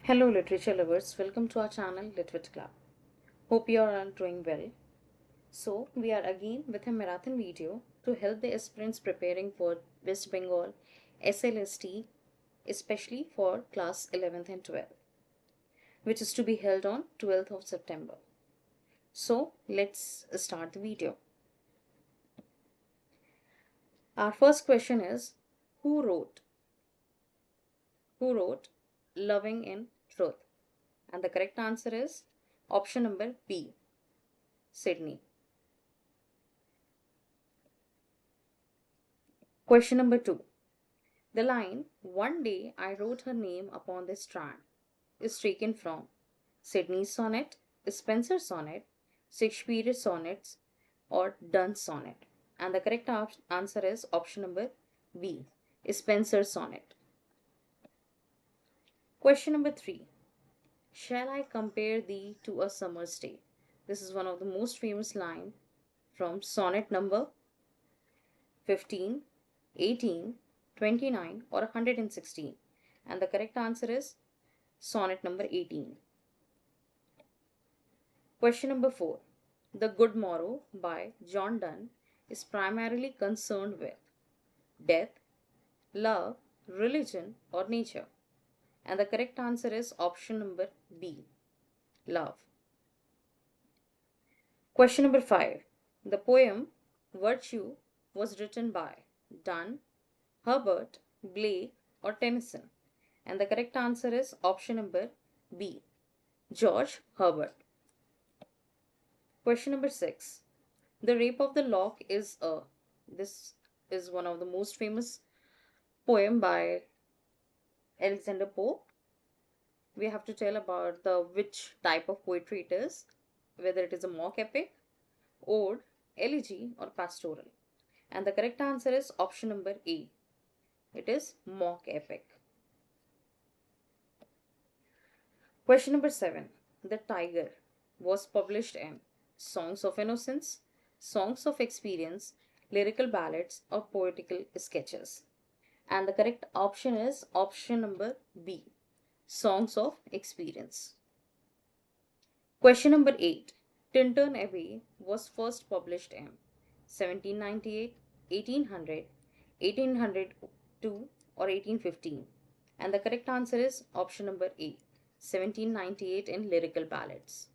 Hello literature lovers, welcome to our channel LITTWIT CLUB. Hope you are all doing well. So we are again with a marathon video to help the aspirants preparing for West Bengal SLST, especially for class 11th and 12th, which is to be held on 12th of September. So let's start the video. Our first question is, who wrote Loving in Truth? And the correct answer is option number B, Sydney. Question number 2. The line, "One day I wrote her name upon the strand," is taken from Sydney's sonnet, Spenser's sonnet, Shakespeare's sonnets, or Donne's sonnet. And the correct answer is option number B, Spenser's sonnet. Question number 3. "Shall I compare thee to a summer's day?" This is one of the most famous line from sonnet number 15, 18, 29, or 116. And the correct answer is sonnet number 18. Question number 4. The Good Morrow by John Donne is primarily concerned with death, love, religion, or nature. And the correct answer is option number B, love. Question number 5. The poem Virtue was written by Donne, Herbert, Blake, or Tennyson. And the correct answer is option number B, George Herbert. Question number 6. The Rape of the Lock is a. This is one of the most famous poem by Alexander Pope. We have to tell about which type of poetry it is, whether it is a mock epic, ode, elegy, or pastoral. And the correct answer is option number A. It is mock epic. Question number 7. The Tiger was published in Songs of Innocence, Songs of Experience, Lyrical Ballads, or Poetical Sketches. And the correct option is option number B, Songs of Experience. Question number 8. Tintern Abbey was first published in 1798, 1800, 1802, or 1815. And the correct answer is option number A, 1798 in Lyrical Ballads.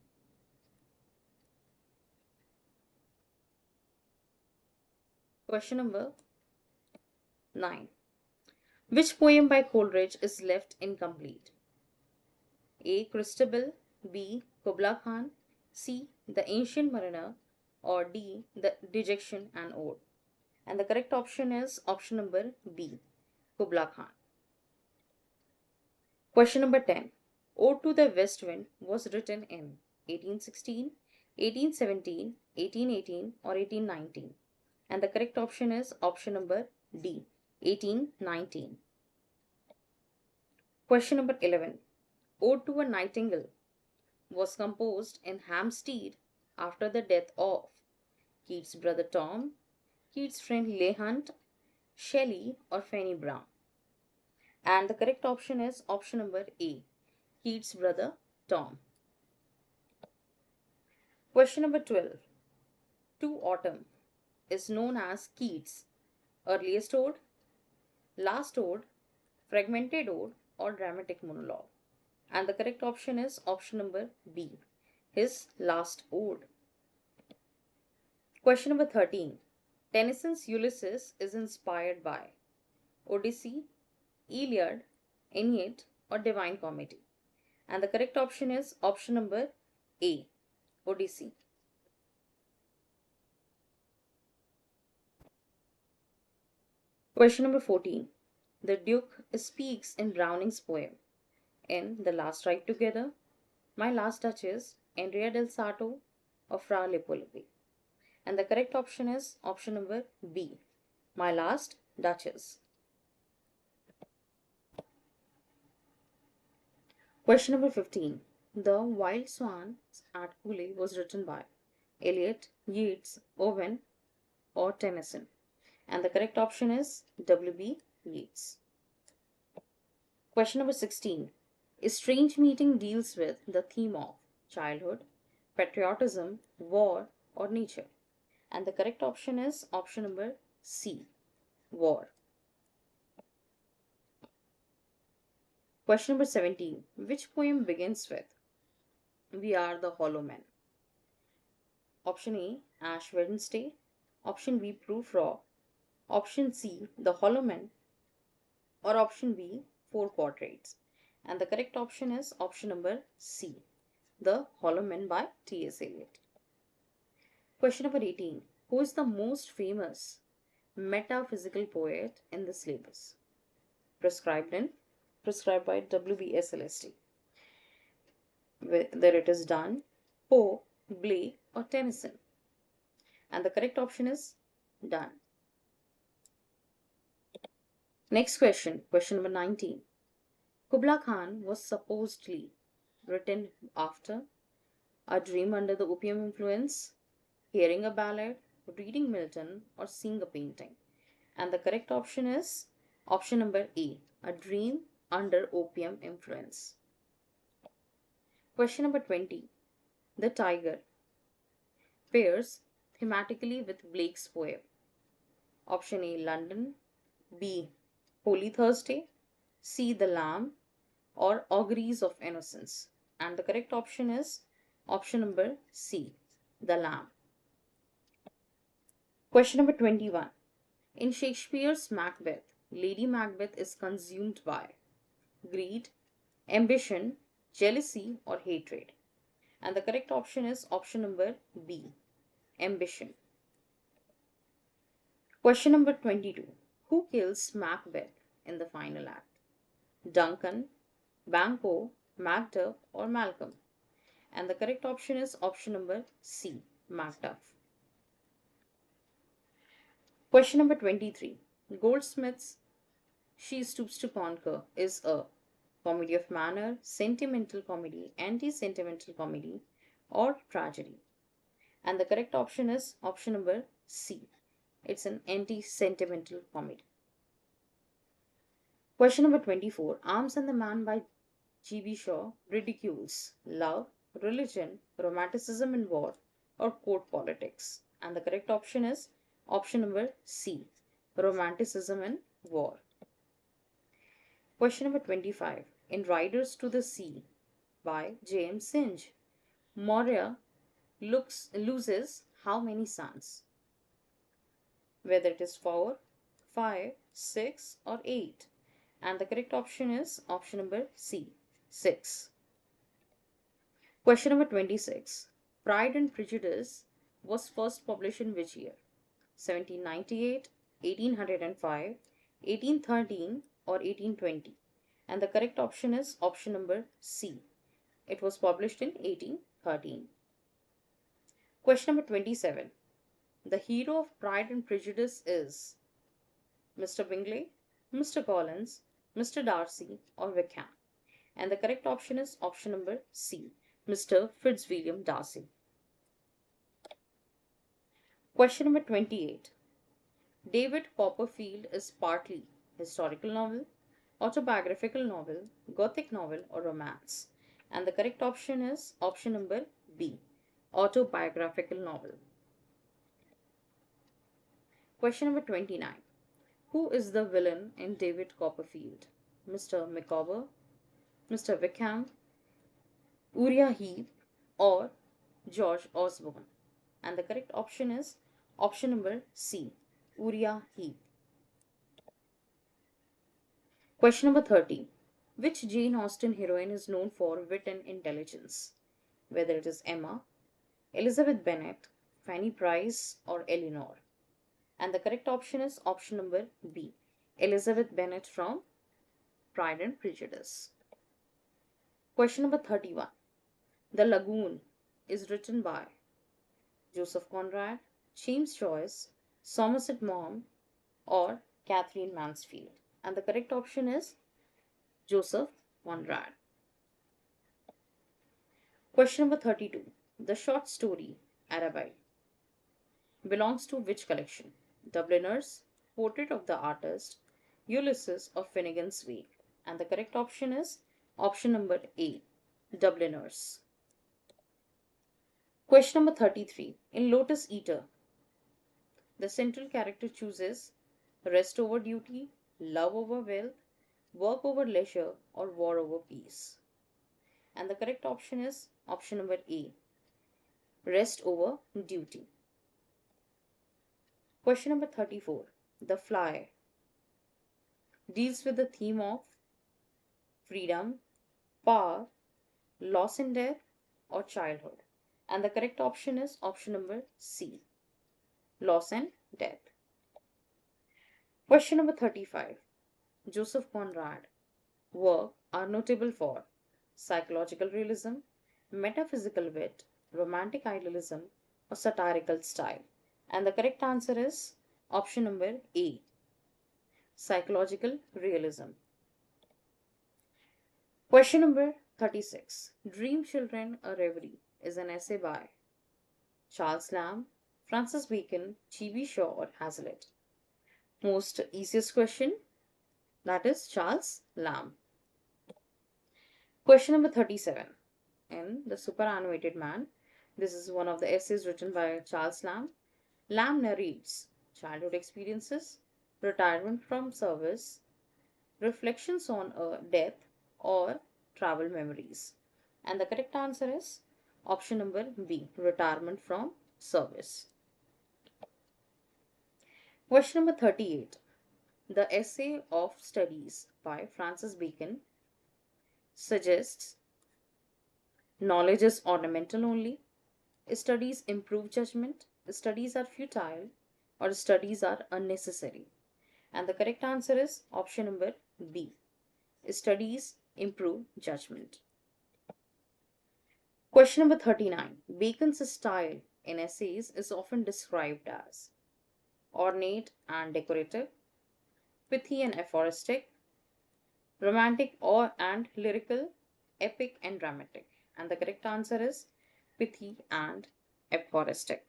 Question number 9. Which poem by Coleridge is left incomplete? A. Christabel, B. Kubla Khan, C. The Ancient Mariner, or D. The Dejection and Ode. And the correct option is option number B, Kubla Khan. Question number 10. Ode to the West Wind was written in 1816, 1817, 1818, or 1819. And the correct option is option number D, 1819. Question number 11. Ode to a Nightingale was composed in Hampstead after the death of Keats' brother Tom, Keats' friend Leigh Hunt, Shelley, or Fanny Brown. And the correct option is option number A, Keats' brother Tom. Question number 12. To Autumn is known as Keats' earliest ode, last ode, fragmented ode, or dramatic monologue. And the correct option is option number B, his last ode. Question number 13. Tennyson's Ulysses is inspired by Odyssey, Iliad, Aeneid, or Divine Comedy. And the correct option is option number A, Odyssey. Question number 14. The Duke speaks in Browning's poem in The Last Ride Together, My Last Duchess, Andrea del Sarto, or Fra Lippo. And the correct option is option number B, My Last Duchess. Question number 15. The Wild Swans at Cooley was written by Eliot, Yeats, Owen, or Tennyson. And the correct option is W.B. Yeats. Question number 16. A Strange Meeting deals with the theme of childhood, patriotism, war, or nature. And the correct option is option number C, war. Question number 17. Which poem begins with We are the hollow men? Option A, Ash Wednesday. Option B, Proof Raw. Option C, The Hollow Men. Or option B, Four Portraits. And the correct option is option number C, The Hollow Men by T.S. Eliot. Question number 18. Who is the most famous metaphysical poet in the syllabus? Prescribed in Prescribed by WBSSC. Whether it is Donne, Poe, Blake, or Tennyson. And the correct option is Donne. Next question, question number 19. Kubla Khan was supposedly written after a dream under the opium influence, hearing a ballad, reading Milton, or seeing a painting. And the correct option is option number A, a dream under opium influence. Question number 20. The tiger pairs thematically with Blake's poem. Option A, London. B, Holy Thursday. C, The Lamb. Or Auguries of Innocence. And the correct option is option number C, The Lamb. Question number 21. In Shakespeare's Macbeth, Lady Macbeth is consumed by greed, ambition, jealousy, or hatred. And the correct option is option number B, ambition. Question number 22. Who kills Macbeth in the final act? Duncan, Banquo, Macduff, or Malcolm? And the correct option is option number C, Macduff. Question number 23. Goldsmith's She Stoops to Conquer is a comedy of manner, sentimental comedy, anti-sentimental comedy, or tragedy. And the correct option is option number C. It's an anti-sentimental comedy. Question number 24. Arms and the Man by G.B. Shaw ridicules love, religion, romanticism in war, or court politics. And the correct option is option number C, romanticism in war. Question number 25. In Riders to the Sea by J.M. Singe, Moria loses how many sons? Whether it is 4, 5, 6, or 8. And the correct option is option number C, 6. Question number 26. Pride and Prejudice was first published in which year? 1798, 1805, 1813, or 1820? And the correct option is option number C. It was published in 1813. Question number 27. The hero of Pride and Prejudice is Mr. Bingley, Mr. Collins, Mr. Darcy, or Wickham? And the correct option is option number C, Mr. Fitzwilliam Darcy. Question number 28. David Copperfield is partly historical novel, autobiographical novel, gothic novel, or romance? And the correct option is option number B, autobiographical novel. Question number 29. Who is the villain in David Copperfield? Mr. Micawber, Mr. Wickham, Uriah Heep, or George Osborne? And the correct option is option number C, Uriah Heep. Question number 30. Which Jane Austen heroine is known for wit and intelligence? Whether it is Emma, Elizabeth Bennet, Fanny Price, or Eleanor? And the correct option is option number B, Elizabeth Bennet from Pride and Prejudice. Question number 31. The Lagoon is written by Joseph Conrad, James Joyce, Somerset Maugham, or Catherine Mansfield? And the correct option is Joseph Conrad. Question number 32. The short story Arabelle belongs to which collection? Dubliners, Portrait of the Artist, Ulysses, or Finnegan's Wake? And the correct option is Option number A, Dubliners. Question number 33. In Lotus Eater, the central character chooses rest over duty, love over wealth, work over leisure, or war over peace. And the correct option is option number A, rest over duty. Question number 34. The Fly deals with the theme of freedom, power, loss and death, or childhood. And the correct option is option number C, loss and death. Question number 35. Joseph Conrad work are notable for psychological realism, metaphysical wit, romantic idealism, or satirical style. And the correct answer is option number A, psychological realism. Question number 36. Dream Children, a Reverie is an essay by Charles Lamb, Francis Bacon, G.B. Shaw, or Hazlitt. Most easiest question, that is Charles Lamb. Question number 37. In The Superannuated Man, this is one of the essays written by Charles Lamb. Lamb narrates childhood experiences, retirement from service, reflections on death, or travel memories. And the correct answer is option number B, retirement from service. Question number 38. The Essay of Studies by Francis Bacon suggests knowledge is ornamental only, studies improve judgment, studies are futile, or studies are unnecessary. And the correct answer is option number B, studies improve judgment. Question number 39. Bacon's style in essays is often described as ornate and decorative, pithy and aphoristic, romantic or and lyrical, epic and dramatic. And the correct answer is pithy and aphoristic.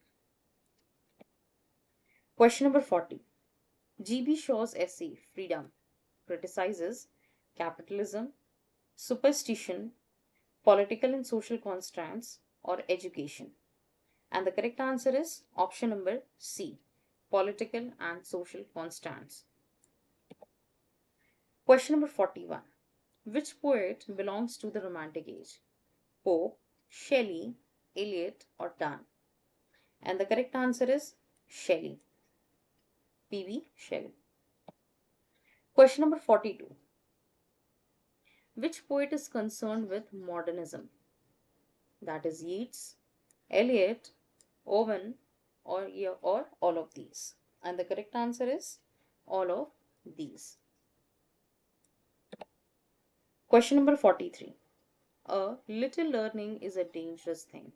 Question number 40. G.B. Shaw's essay Freedom criticizes capitalism, superstition, political and social constraints, or education. And the correct answer is option number C, political and social constraints. Question number 41. Which poet belongs to the Romantic Age? Pope, Shelley, Eliot, or Donne? And the correct answer is Shelley. P.B. Shelley. Question number 42. Which poet is concerned with modernism? That is Yeats, Eliot, Owen, or all of these. And the correct answer is all of these. Question number 43. A little learning is a dangerous thing.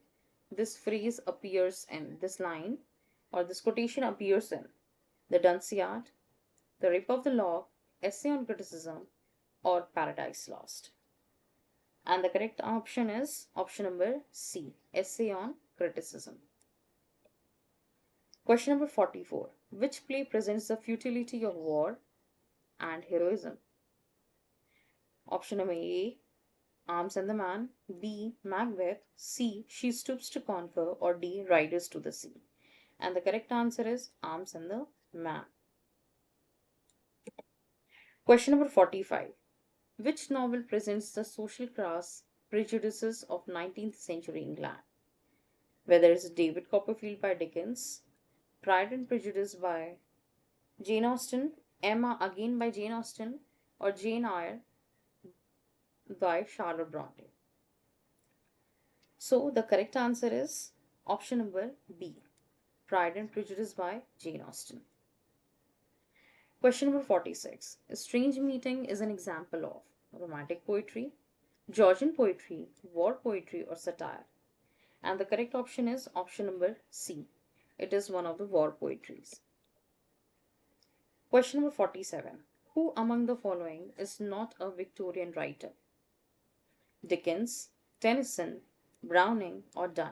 This phrase appears in this line, or this quotation appears in the Dunciad, the Rape of the Lock, Essay on Criticism, or Paradise Lost. And the correct option is option number C, Essay on Criticism. Question number 44. Which play presents the futility of war and heroism? Option number A, Arms and the Man, B, Macbeth, C, She Stoops to Conquer, or D, Riders to the Sea. And the correct answer is Arms and the Man. Question number 45. Which novel presents the social class prejudices of 19th century England? Whether it's David Copperfield by Dickens, Pride and Prejudice by Jane Austen, Emma again by Jane Austen, or Jane Eyre by Charlotte Bronte. So the correct answer is option number B, Pride and Prejudice by Jane Austen. Question number 46. A Strange Meeting is an example of romantic poetry, Georgian poetry, war poetry, or satire. And the correct option is option number C. It is one of the war poetries. Question number 47. Who among the following is not a Victorian writer? Dickens, Tennyson, Browning, or Donne?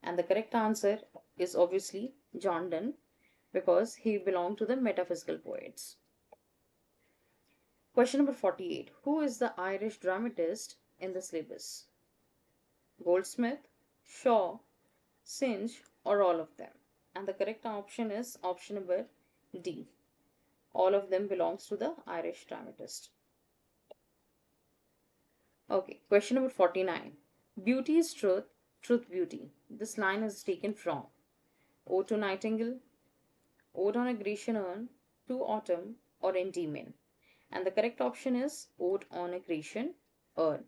And the correct answer is obviously John Donne, because he belonged to the metaphysical poets. Question number 48. Who is the Irish dramatist in the syllabus? Goldsmith, Shaw, Synge, or all of them? And the correct option is option number D. All of them belongs to the Irish dramatist. Okay, question number 49. Beauty is truth, truth beauty. This line is taken from Ode to Nightingale, Ode on a Grecian Urn, To Autumn, or Endymion. And the correct option is Ode on a Grecian Urn.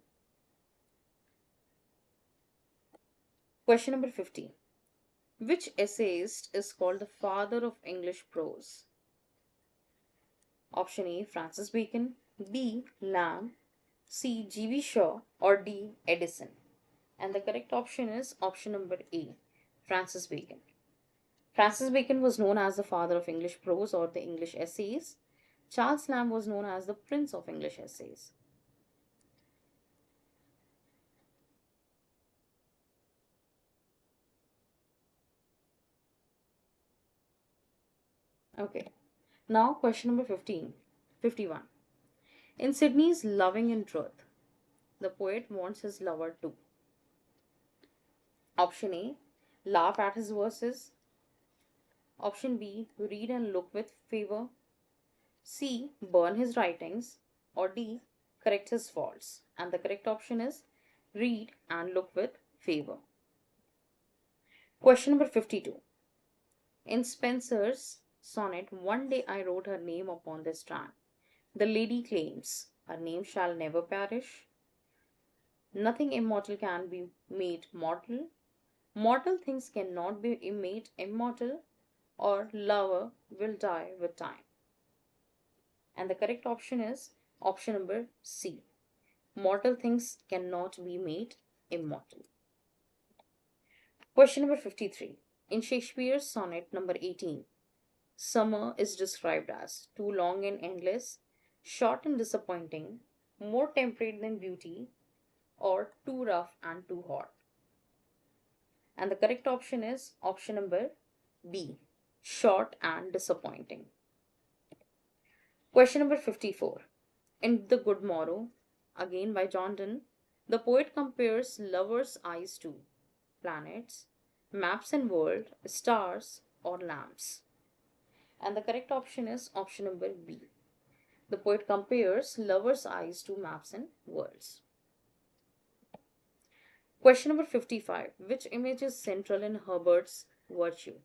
Question number 50. Which essayist is called the father of English prose? Option A, Francis Bacon, B, Lamb, C, G.B. Shaw, or D, Edison. And the correct option is option number A, Francis Bacon. Francis Bacon was known as the father of English prose or the English essays. Charles Lamb was known as the prince of English essays. Okay, now question number 51. In Sydney's Loving in Truth, the poet wants his lover to option A, laugh at his verses, option B, read and look with favor, C, burn his writings, or D, correct his faults. And the correct option is read and look with favor. Question number 52. In Spenser's sonnet, One day I wrote her name upon the strand. The lady claims, her name shall never perish. Nothing immortal can be made mortal. Mortal things cannot be made immortal, or lover will die with time. And the correct option is option number C. Mortal things cannot be made immortal. Question number 53. In Shakespeare's sonnet number 18, summer is described as too long and endless, short and disappointing, more temperate than beauty, or too rough and too hot. And the correct option is option number B, short and disappointing. Question number 54. In The Good Morrow, again by John Donne, the poet compares lovers' eyes to planets, maps and world, stars, or lamps. And the correct option is option number B. The poet compares lovers' eyes to maps and worlds. Question number 55. Which image is central in Herbert's virtue?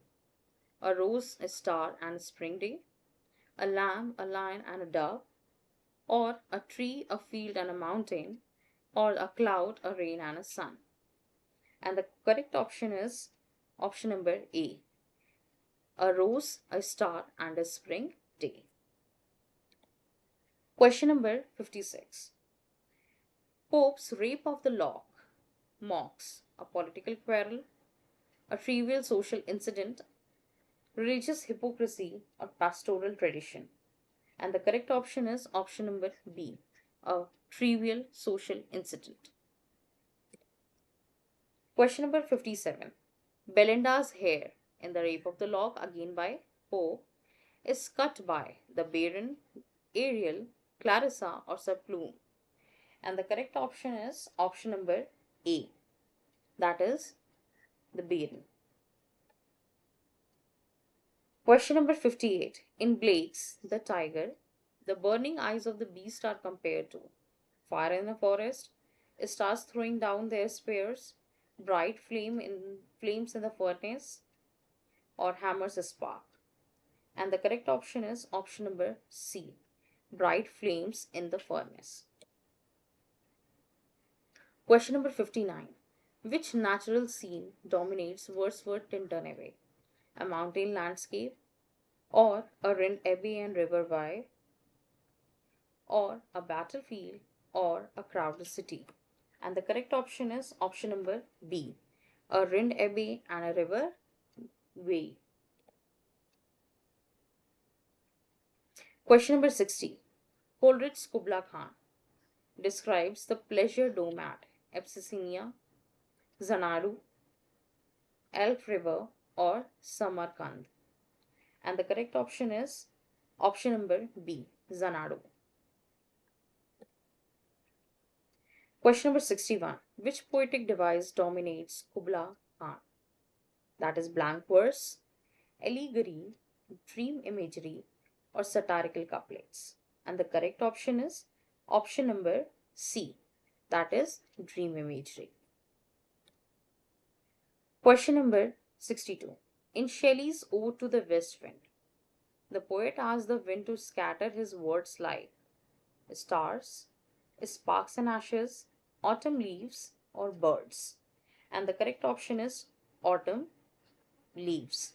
A rose, a star, and a spring day, a lamb, a lion, and a dove, or a tree, a field, and a mountain, or a cloud, a rain, and a sun. And the correct option is option number A, a rose, a star, and a spring day. Question number 56. Pope's Rape of the Lock mocks a political quarrel, a trivial social incident, religious hypocrisy, or pastoral tradition. And the correct option is option number B, a trivial social incident. Question number 57. Belinda's hair in The Rape of the Lock, again by Pope, is cut by the Baron, Ariel, Clarissa, or Sir Plume. And the correct option is option number A, that is the Baron. Question number 58. In Blake's The Tiger, the burning eyes of the beast are compared to fire in the forest, stars throwing down their spears, bright flames in the furnace, or hammers a spark. And the correct option is option number C, bright flames in the furnace. Question number 59. Which natural scene dominates Wordsworth Tintern Away? A mountain landscape, or a ruined abbey and river Wye, or a battlefield, or a crowded city? And the correct option is option number B, a ruined abbey and a river Wye. Question number 60. Coleridge's Kubla Khan describes the pleasure dome at Abyssinia, Xanadu, Elf River, or Samarkand. And the correct option is option number B, Xanadu. Question number 61. Which poetic device dominates Kubla Khan? That is blank verse, allegory, dream imagery, or satirical couplets. And the correct option is option number C, that is dream imagery. Question number 62. In Shelley's Ode to the West Wind, the poet asks the wind to scatter his words like stars, sparks and ashes, autumn leaves, or birds. And the correct option is autumn leaves.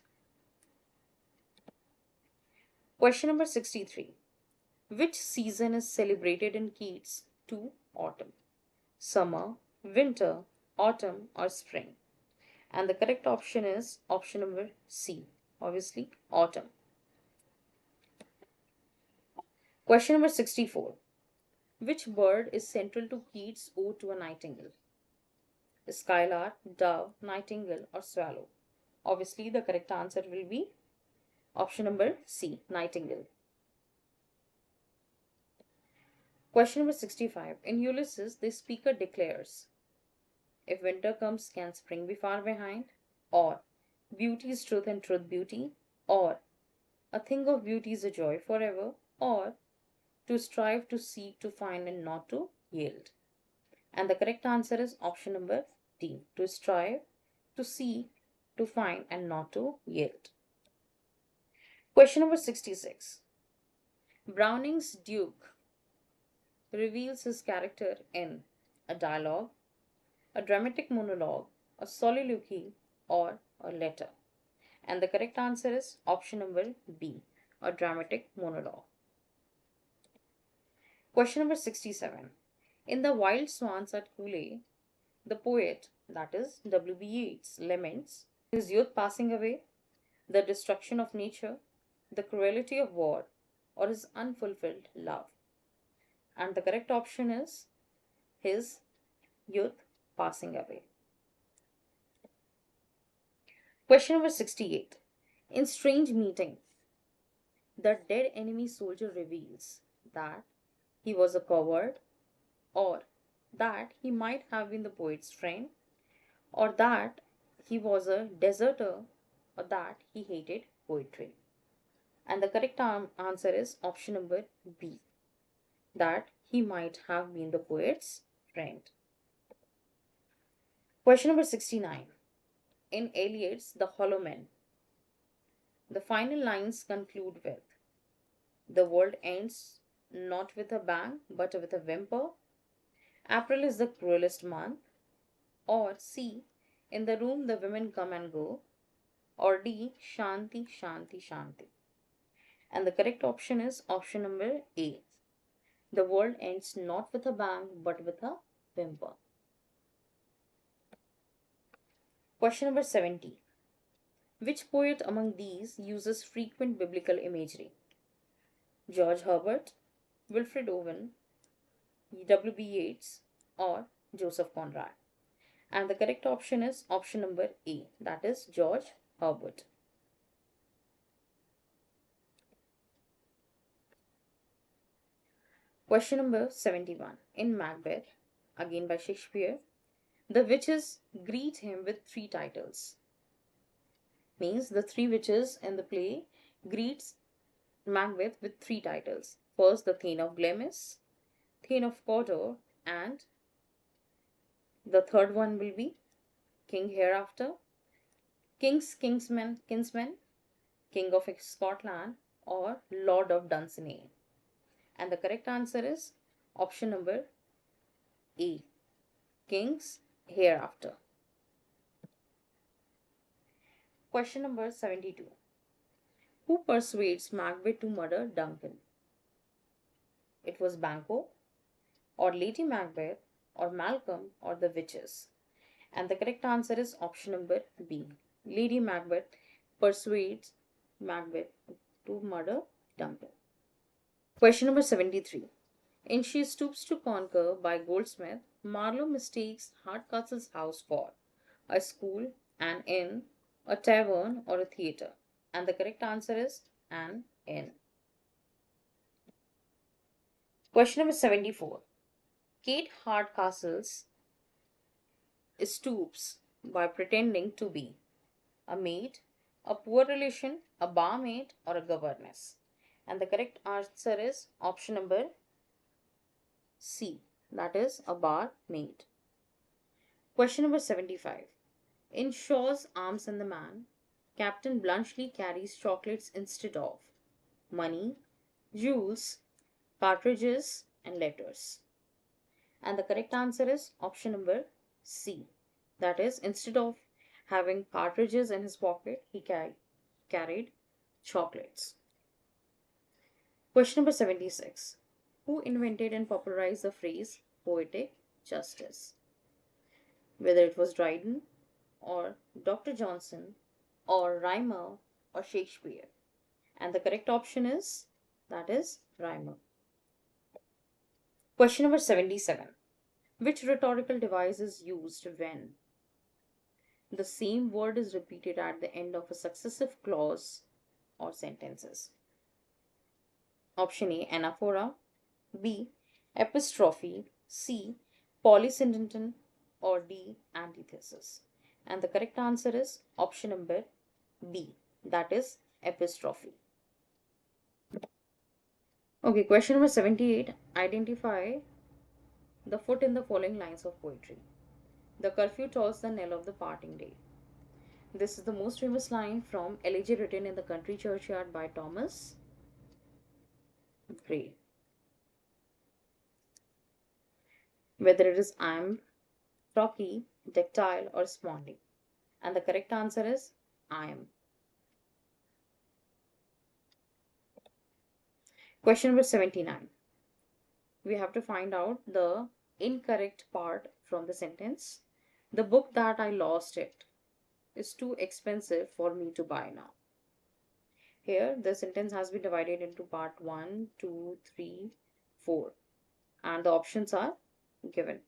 Question number 63. Which season is celebrated in Keats to autumn? Summer, winter, autumn, or spring? And the correct option is option number C, obviously autumn. Question number 64. Which bird is central to Keats' Ode to a Nightingale? Skylark, dove, nightingale, or swallow? Obviously, the correct answer will be option number C, nightingale. Question number 65. In Ulysses, the speaker declares, if winter comes, can spring be far behind? Or beauty is truth and truth beauty? Or a thing of beauty is a joy forever? Or to strive, to seek, to find, and not to yield? And the correct answer is option number D, to strive, to seek, to find, and not to yield. Question number 66. Browning's Duke reveals his character in a dialogue, a dramatic monologue, a soliloquy, or a letter. And the correct answer is option number B, a dramatic monologue. Question number 67. In The Wild Swans at Cooley, the poet, that is W.B. Yeats, laments his youth passing away, the destruction of nature, the cruelty of war, or his unfulfilled love. And the correct option is his youth passing away. Question number 68. In Strange Meeting, the dead enemy soldier reveals that he was a coward, or that he might have been the poet's friend, or that he was a deserter, or that he hated poetry. And the correct answer is option number B, that he might have been the poet's friend. Question number 69. In Eliot's The Hollow Men, the final lines conclude with, the world ends not with a bang but with a whimper, April is the cruelest month, or C, in the room the women come and go, or D, Shanti, Shanti, Shanti. And the correct option is option number A, the world ends not with a bang but with a whimper. Question number 70. Which poet among these uses frequent biblical imagery? George Herbert, Wilfred Owen, W.B. Yeats, or Joseph Conrad? And the correct option is option number A, that is George Herbert. Question number 71. In Macbeth, again by Shakespeare, the witches greet him with three titles. Means the three witches in the play greets Macbeth with three titles. First, the Thane of Glamis, Thane of Cawdor, and the third one will be King Hereafter, Kinsman, King of Scotland, or Lord of Dunsinane. And the correct answer is option number A, Kings Hereafter. Question number 72. Who persuades Macbeth to murder Duncan? It was Banquo, or Lady Macbeth, or Malcolm, or the witches. And the correct answer is option number B, Lady Macbeth persuades Macbeth to murder Duncan. Question number 73. In She Stoops to Conquer by Goldsmith, Marlowe mistakes Hardcastle's house for a school, an inn, a tavern, or a theatre. And the correct answer is an inn. Question number 74. Kate Hardcastle's stoops by pretending to be a maid, a poor relation, a barmaid, or a governess. And the correct answer is option number C, that is a barmaid. Question number 75. In Shaw's Arms and the Man, Captain Bluntschli carries chocolates instead of money, jewels, cartridges, and letters. And the correct answer is option number C. That is, instead of having cartridges in his pocket, he carried chocolates. Question number 76. Who invented and popularized the phrase poetic justice? Whether it was Dryden, or Dr. Johnson, or Rhymer, or Shakespeare. And the correct option is, that is, Rhymer. Question number 77. Which rhetorical device is used when the same word is repeated at the end of a successive clause or sentences? Option A, anaphora, B, epistrophe, C, polysyndeton, or D, antithesis. And the correct answer is option number B, that is epistrophe. Okay, question number 78. Identify the foot in the following lines of poetry. The curfew tolls the knell of the parting day. This is the most famous line from Elegy written in the country churchyard by Thomas Gray. Whether it is iamb, trochee, dactyl, or spondy. And the correct answer is iamb. Question number 79. We have to find out the incorrect part from the sentence. The book that I lost it is too expensive for me to buy now. Here, the sentence has been divided into part 1, 2, 3, 4, and the options are given.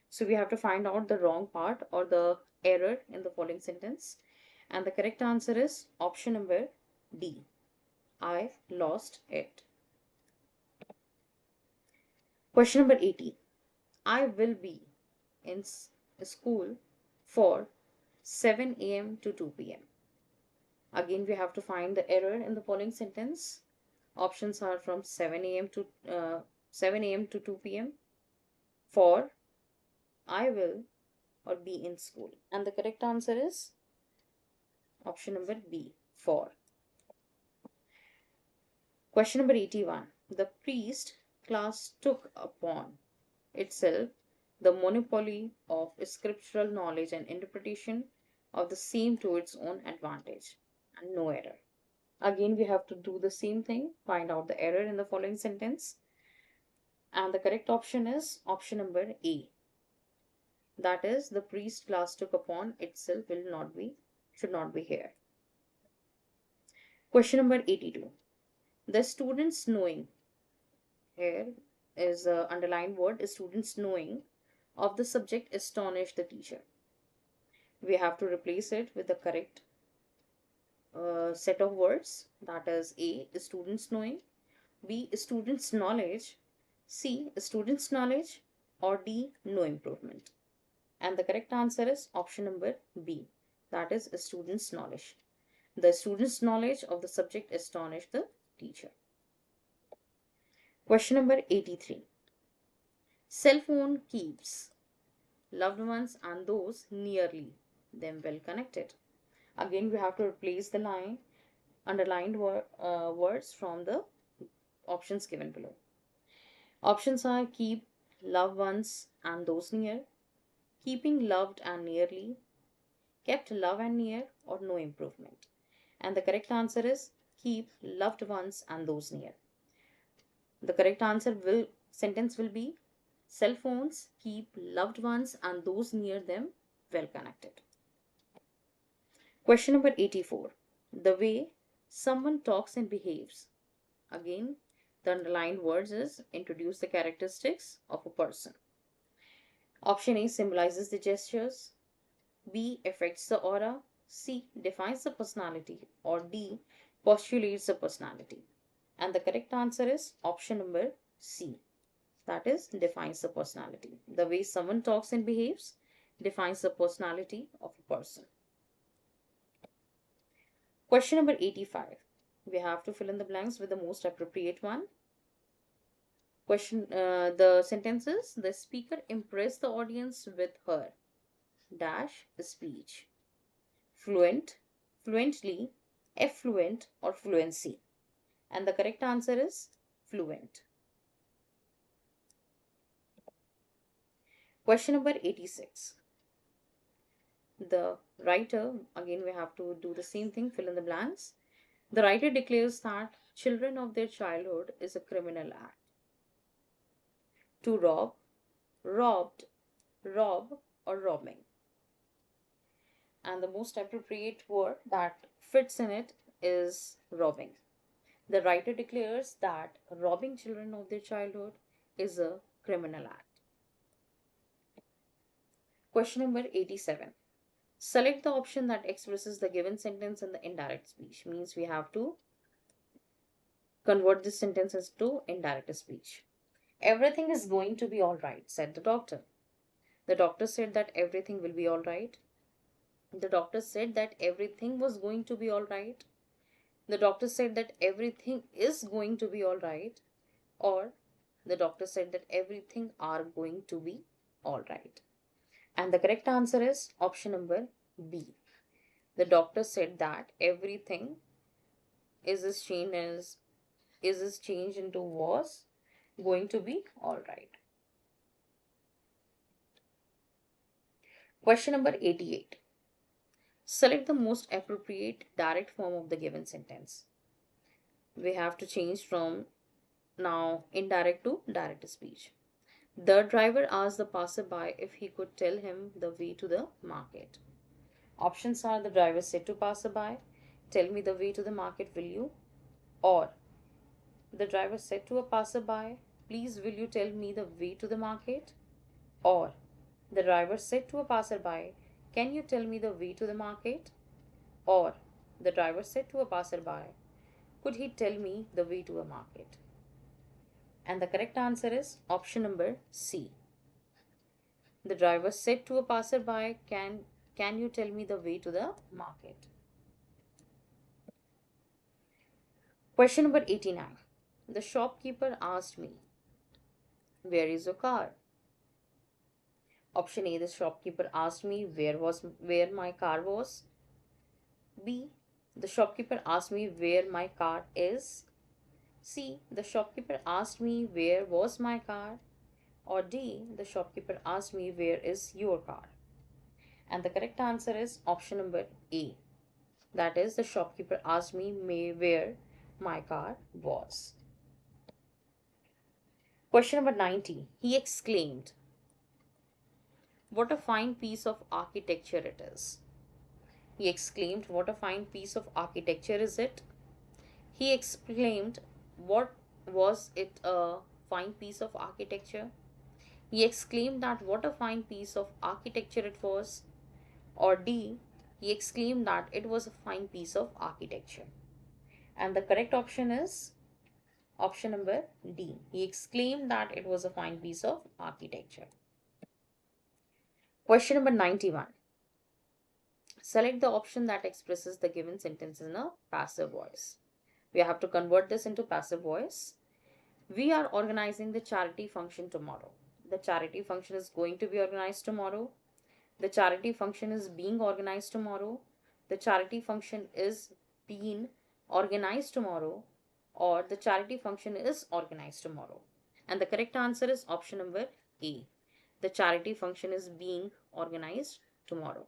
So we have to find out the wrong part or the error in the following sentence. And the correct answer is option number D. I lost it. Question number 80. I will be in school for 7 a.m. to 2 p.m. Again, we have to find the error in the following sentence. Options are from 7 a.m. to 2 p.m. for I will or be in school. And the correct answer is option number B, for. Question number 81. The priest class took upon itself the monopoly of scriptural knowledge and interpretation of the same to its own advantage, and no error. Again, we have to do the same thing, find out the error in the following sentence. And the correct option is option number A. That is, the priest class took upon itself should not be here. Question number 82. The students knowing, here is the underlined word, students knowing of the subject astonished the teacher. We have to replace it with the correct set of words. That is A, students knowing, B, students knowledge, C, students knowledge, or D, no improvement. And the correct answer is option number B, that is students knowledge. The students knowledge of the subject astonished the teacher. Question number 83. Cell phone keeps loved ones and those nearly them well connected. Again, we have to replace the underlined words from the options given below. Options are keep loved ones and those near, keeping loved and nearly, kept love and near, or no improvement. And the correct answer is keep loved ones and those near. The correct sentence will be cell phones keep loved ones and those near them well connected. Question number 84. The way someone talks and behaves. Again, the underlined words is introduce the characteristics of a person. Option A symbolizes the gestures, B affects the aura, C defines the personality, or D postulates the personality. And the correct answer is option number C. That is, defines the personality. The way someone talks and behaves defines the personality of a person. Question number 85. We have to fill in the blanks with the most appropriate one. The sentences: the speaker impressed the audience with her dash speech. Fluent, fluently, effluent, or fluency. And the correct answer is fluent. Question number 86. The writer, again we have to do the same thing, fill in the blanks. The writer declares that children of their childhood is a criminal act. To rob, robbed, rob, or robbing. And the most appropriate word that fits in it is robbing. The writer declares that robbing children of their childhood is a criminal act. Question number 87. Select the option that expresses the given sentence in the indirect speech. Means we have to convert this sentence into indirect speech. Everything is going to be all right, said the doctor. The doctor said that everything will be all right. The doctor said that everything was going to be all right. The doctor said that everything is going to be all right. Or the doctor said that everything are going to be all right. And the correct answer is option number B. The doctor said that everything is changed into was going to be all right. Question number 88. Select the most appropriate direct form of the given sentence. We have to change from now indirect to direct speech. The driver asked the passerby if he could tell him the way to the market. Options are: the driver said to passerby, "Tell me the way to the market, will you?" Or the driver said to a passerby, "Please, will you tell me the way to the market?" Or the driver said to a passerby, "Can you tell me the way to the market?" Or the driver said to a passerby, "Could he tell me the way to a market?" And the correct answer is option number C. The driver said to a passerby, can you tell me the way to the market? Question number 89. The shopkeeper asked me, "Where is your car?" Option A, the shopkeeper asked me where my car was. B, the shopkeeper asked me where my car is. C, the shopkeeper asked me where was my car. Or D, the shopkeeper asked me where is your car. And the correct answer is option number A. That is, the shopkeeper asked me where my car was. Question number 90. He exclaimed, "What a fine piece of architecture it is." He exclaimed, "What a fine piece of architecture is it?" He exclaimed, "What was it a fine piece of architecture?" He exclaimed that what a fine piece of architecture it was. Or D, he exclaimed that it was a fine piece of architecture. And the correct option is option number D. He exclaimed that it was a fine piece of architecture. Question number 91. Select the option that expresses the given sentence in a passive voice. We have to convert this into passive voice. We are organizing the charity function tomorrow. The charity function is going to be organized tomorrow. The charity function is being organized tomorrow. The charity function is being organized tomorrow. Or the charity function is organized tomorrow. And the correct answer is option number A. The charity function is being organized tomorrow.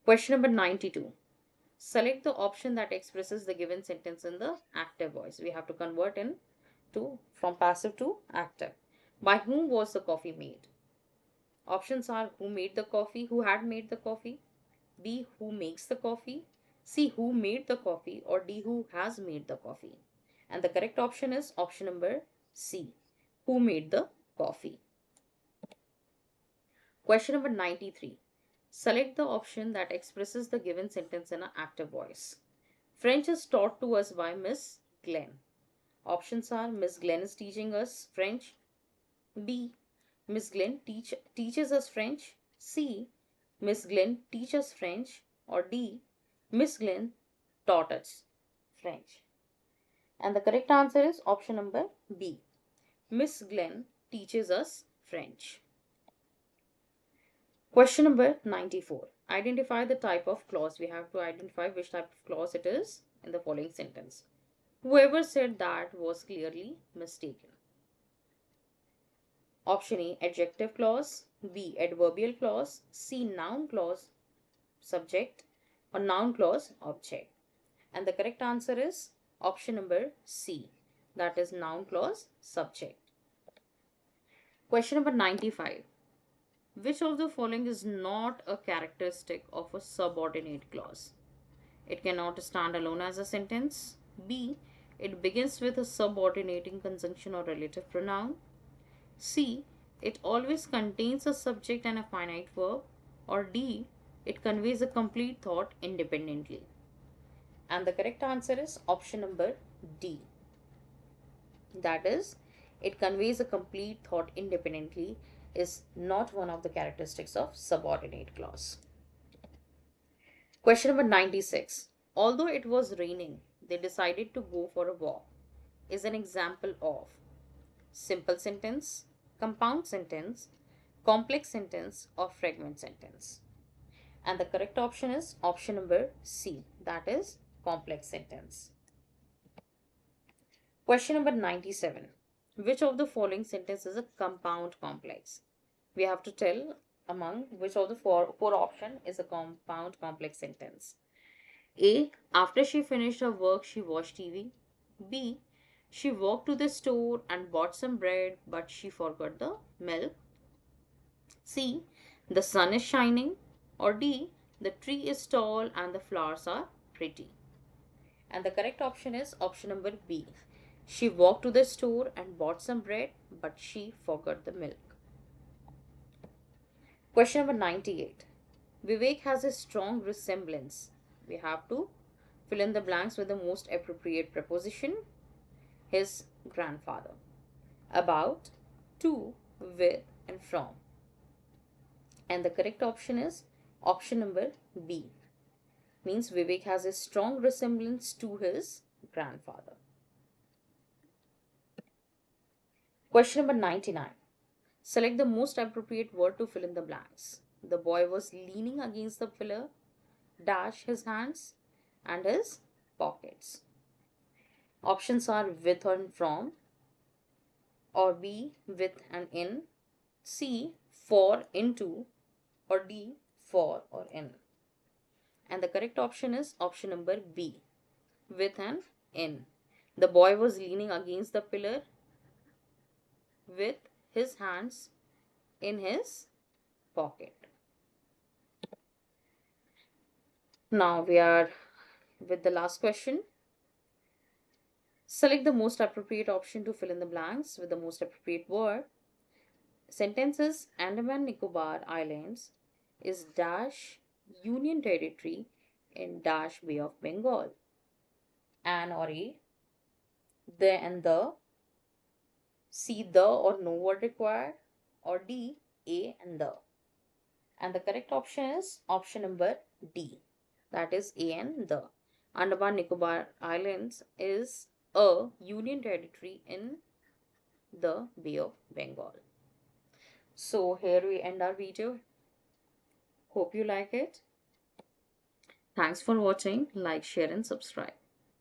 Question number 92. Select the option that expresses the given sentence in the active voice. We have to convert from passive to active. By whom was the coffee made? Options are: who made the coffee, who had made the coffee. B, who makes the coffee. C, who made the coffee. Or D, who has made the coffee. And the correct option is option number C, who made the coffee. Question number 93. Select the option that expresses the given sentence in an active voice. French is taught to us by Miss Glenn. Options are Miss Glenn is teaching us French. B. Miss Glenn teaches us French. C. Miss Glenn teaches French. Or D. Miss Glenn taught us French. And the correct answer is option number B. Miss Glenn teaches us French. Question number 94. Identify the type of clause. We have to identify which type of clause it is in the following sentence. Whoever said that was clearly mistaken. Option A, adjective clause. B, adverbial clause. C, noun clause, subject. Or noun clause, object. And the correct answer is option number C. That is noun clause, subject. Question number 95. Which of the following is not a characteristic of a subordinate clause? It cannot stand alone as a sentence. B, it begins with a subordinating conjunction or relative pronoun. C, it always contains a subject and a finite verb. Or D, it conveys a complete thought independently. And the correct answer is option number D. That is, it conveys a complete thought independently is not one of the characteristics of subordinate clause. Question number 96. Although it was raining, they decided to go for a walk is an example of simple sentence, compound sentence, complex sentence, or fragment sentence. And the correct option is option number C. That is complex sentence. Question number 97. Which of the following sentence is a compound complex? We have to tell among which of the four option is a compound complex sentence. A. After she finished her work, she watched TV. B. She walked to the store and bought some bread, but she forgot the milk. C. The sun is shining. Or D. The tree is tall and the flowers are pretty. And the correct option is option number B. She walked to the store and bought some bread, but she forgot the milk. Question number 98. Vivek has a strong resemblance. We have to fill in the blanks with the most appropriate preposition. His grandfather. About, to, with, and from. And the correct option is option number B. Means Vivek has a strong resemblance to his grandfather. Question number 99. Select the most appropriate word to fill in the blanks. The boy was leaning against the pillar, dash his hands and his pockets. Options are with and from, or B, with and in, C, for, into, or D, for or in. And the correct option is option number B, with and in. The boy was leaning against the pillar with his hands in his pocket. Now we are with the last question. Select the most appropriate option to fill in the blanks with the most appropriate word. Sentences Andaman Nicobar Islands is dash Union Territory in dash Bay of Bengal. An or a, the and the, C, the or no word required, or D, a and the. And the correct option is option number D. That is a and the. Andaman Nicobar Islands is a union territory in the Bay of Bengal. So here we end our video. Hope you like it. Thanks for watching. Like, share and subscribe.